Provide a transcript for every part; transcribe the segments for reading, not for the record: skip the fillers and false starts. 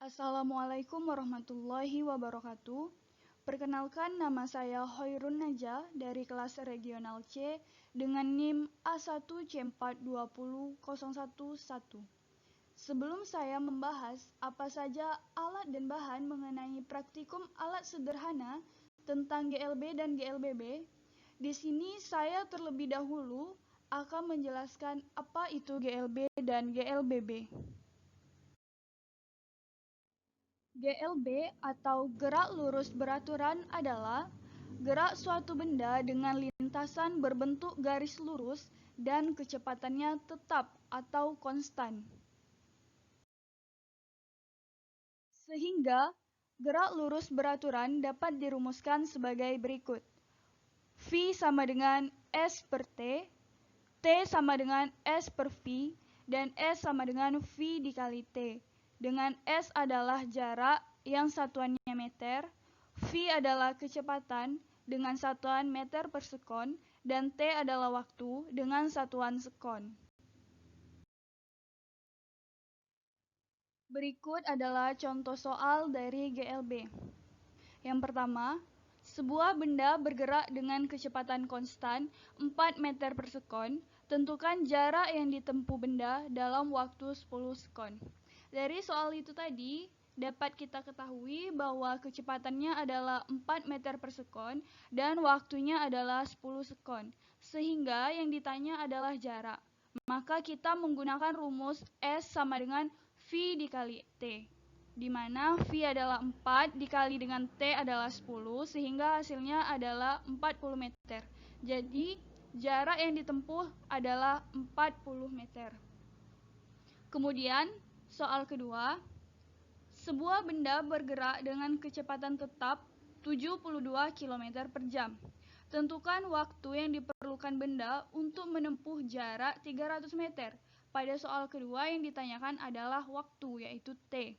Assalamualaikum warahmatullahi wabarakatuh. Perkenalkan, nama saya Hoirun Najah dari kelas regional C dengan NIM A1C4200111. Sebelum saya membahas apa saja alat dan bahan mengenai praktikum alat sederhana tentang GLB dan GLBB, di sini saya terlebih dahulu akan menjelaskan apa itu GLB dan GLBB. GLB atau gerak lurus beraturan adalah gerak suatu benda dengan lintasan berbentuk garis lurus dan kecepatannya tetap atau konstan. Sehingga gerak lurus beraturan dapat dirumuskan sebagai berikut. V sama dengan S per T, T sama dengan S per V, dan S sama dengan V dikali T. Dengan S adalah jarak yang satuannya meter, V adalah kecepatan dengan satuan meter per sekon, dan T adalah waktu dengan satuan sekon. Berikut adalah contoh soal dari GLB. Yang pertama, sebuah benda bergerak dengan kecepatan konstan 4 meter per sekon. Tentukan jarak yang ditempuh benda dalam waktu 10 sekon. Dari soal itu tadi, dapat kita ketahui bahwa kecepatannya adalah 4 meter per sekon dan waktunya adalah 10 sekon. Sehingga yang ditanya adalah jarak. Maka kita menggunakan rumus S sama dengan V dikali T, di mana V adalah 4 dikali dengan T adalah 10, sehingga hasilnya adalah 40 meter. Jadi, jarak yang ditempuh adalah 40 meter. Kemudian, soal kedua, sebuah benda bergerak dengan kecepatan tetap 72 km per jam. Tentukan waktu yang diperlukan benda untuk menempuh jarak 300 meter. Pada soal kedua yang ditanyakan adalah waktu, yaitu T.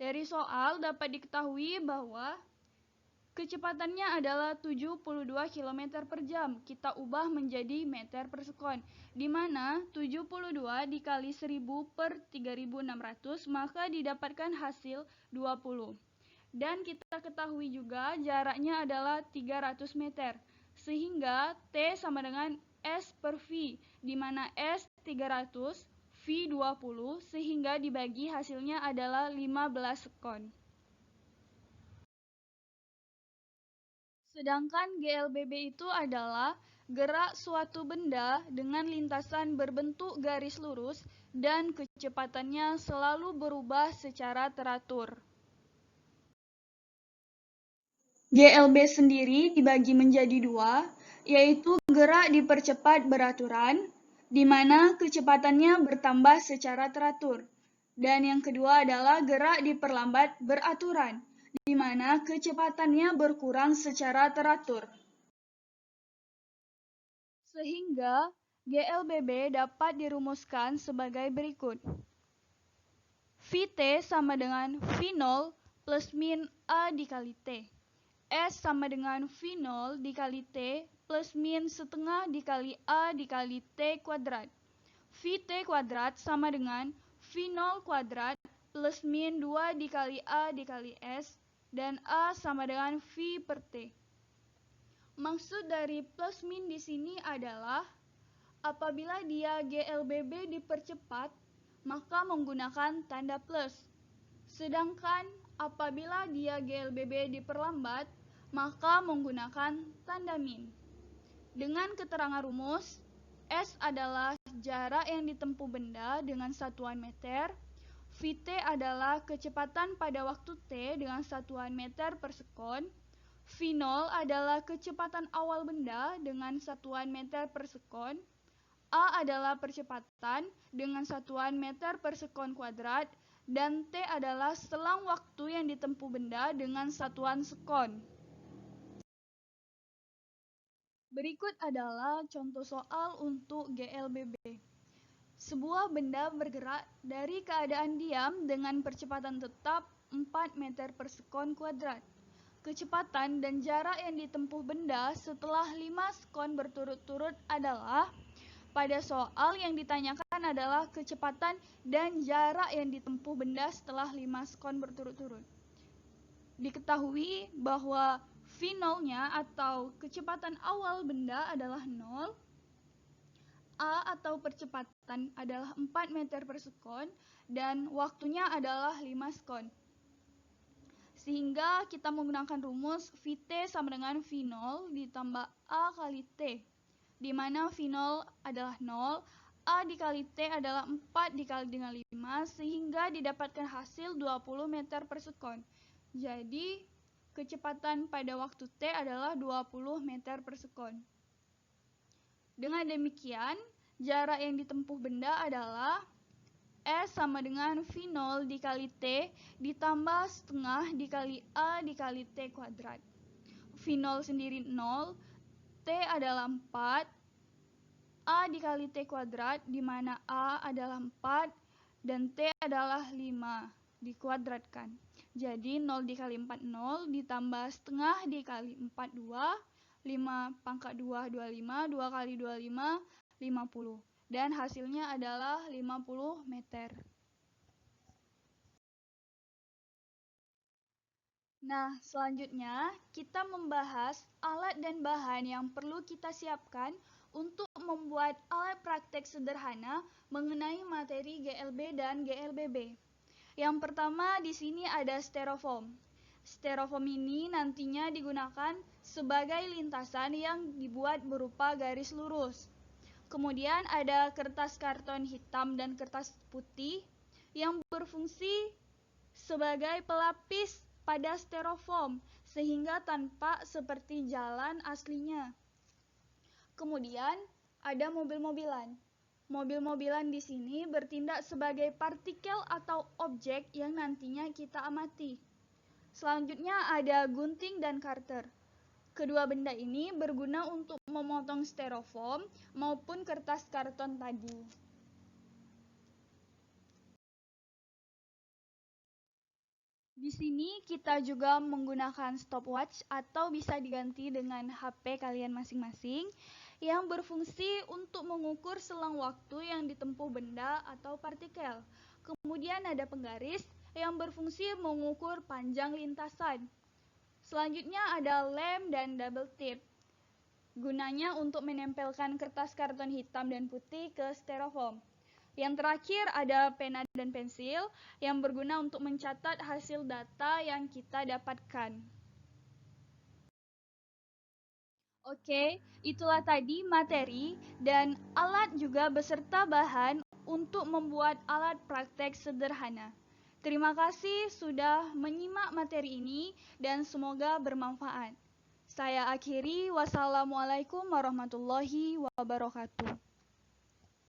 Dari soal dapat diketahui bahwa kecepatannya adalah 72 km per jam. Kita ubah menjadi meter per sekon, di mana 72 dikali 1000 per 3600, maka didapatkan hasil 20. Dan kita ketahui juga jaraknya adalah 300 meter, sehingga T sama dengan S per V, di mana S 300, V 20, sehingga dibagi hasilnya adalah 15 sekon. Sedangkan GLBB itu adalah gerak suatu benda dengan lintasan berbentuk garis lurus dan kecepatannya selalu berubah secara teratur. GLB sendiri dibagi menjadi dua, yaitu gerak dipercepat beraturan, di mana kecepatannya bertambah secara teratur. Dan yang kedua adalah gerak diperlambat beraturan, di mana kecepatannya berkurang secara teratur. Sehingga GLBB dapat dirumuskan sebagai berikut. Vt sama dengan V0 plus min A dikali T. S sama dengan V0 dikali T plus min setengah dikali A dikali T kuadrat. Vt kuadrat sama dengan V0 kuadrat plus min 2 dikali A dikali S, dan A sama dengan V per T. Maksud dari plus min di sini adalah apabila dia GLBB dipercepat, maka menggunakan tanda plus. Sedangkan apabila dia GLBB diperlambat, maka menggunakan tanda min. Dengan keterangan rumus, S adalah jarak yang ditempuh benda dengan satuan meter, Vt adalah kecepatan pada waktu T dengan satuan meter per sekon, V0 adalah kecepatan awal benda dengan satuan meter per sekon, A adalah percepatan dengan satuan meter per sekon kuadrat, dan T adalah selang waktu yang ditempuh benda dengan satuan sekon. Berikut adalah contoh soal untuk GLBB. Sebuah benda bergerak dari keadaan diam dengan percepatan tetap 4 meter per sekon kuadrat. Kecepatan dan jarak yang ditempuh benda setelah 5 sekon berturut-turut adalah, pada soal yang ditanyakan adalah kecepatan dan jarak yang ditempuh benda setelah 5 sekon berturut-turut. Diketahui bahwa V0-nya atau kecepatan awal benda adalah 0, A atau percepatan adalah 4 meter per sekon, dan waktunya adalah 5 sekon. Sehingga kita menggunakan rumus Vt sama dengan V0 ditambah A kali T, di mana V0 adalah 0, A dikali T adalah 4 dikali dengan 5, sehingga didapatkan hasil 20 meter per sekon. Jadi, kecepatan pada waktu T adalah 20 meter per sekon. Dengan demikian, jarak yang ditempuh benda adalah S sama dengan V0 dikali T ditambah setengah dikali A dikali T kuadrat. V0 sendiri 0, T adalah 4, A dikali T kuadrat, di mana A adalah 4 dan T adalah 5 dikuadratkan. Jadi 0 dikali 4, 0, ditambah setengah dikali 4, 2, 5 pangkat 2, 25, 2 kali 25, 50. Dan hasilnya adalah 50 meter. Nah, selanjutnya kita membahas alat dan bahan yang perlu kita siapkan untuk membuat alat praktek sederhana mengenai materi GLB dan GLBB. Yang pertama di sini ada styrofoam. Styrofoam ini nantinya digunakan sebagai lintasan yang dibuat berupa garis lurus. Kemudian ada kertas karton hitam dan kertas putih yang berfungsi sebagai pelapis pada styrofoam sehingga tampak seperti jalan aslinya. Kemudian ada mobil-mobilan. Mobil-mobilan di sini bertindak sebagai partikel atau objek yang nantinya kita amati. Selanjutnya ada gunting dan karter. Kedua benda ini berguna untuk memotong styrofoam maupun kertas karton tadi. Di sini kita juga menggunakan stopwatch atau bisa diganti dengan HP kalian masing-masing yang berfungsi untuk mengukur selang waktu yang ditempuh benda atau partikel. Kemudian ada penggaris yang berfungsi mengukur panjang lintasan. Selanjutnya ada lem dan double tip. Gunanya untuk menempelkan kertas karton hitam dan putih ke styrofoam. Yang terakhir ada pena dan pensil yang berguna untuk mencatat hasil data yang kita dapatkan. Oke, itulah tadi materi dan alat juga beserta bahan untuk membuat alat praktek sederhana. Terima kasih sudah menyimak materi ini dan semoga bermanfaat. Saya akhiri, wassalamualaikum warahmatullahi wabarakatuh.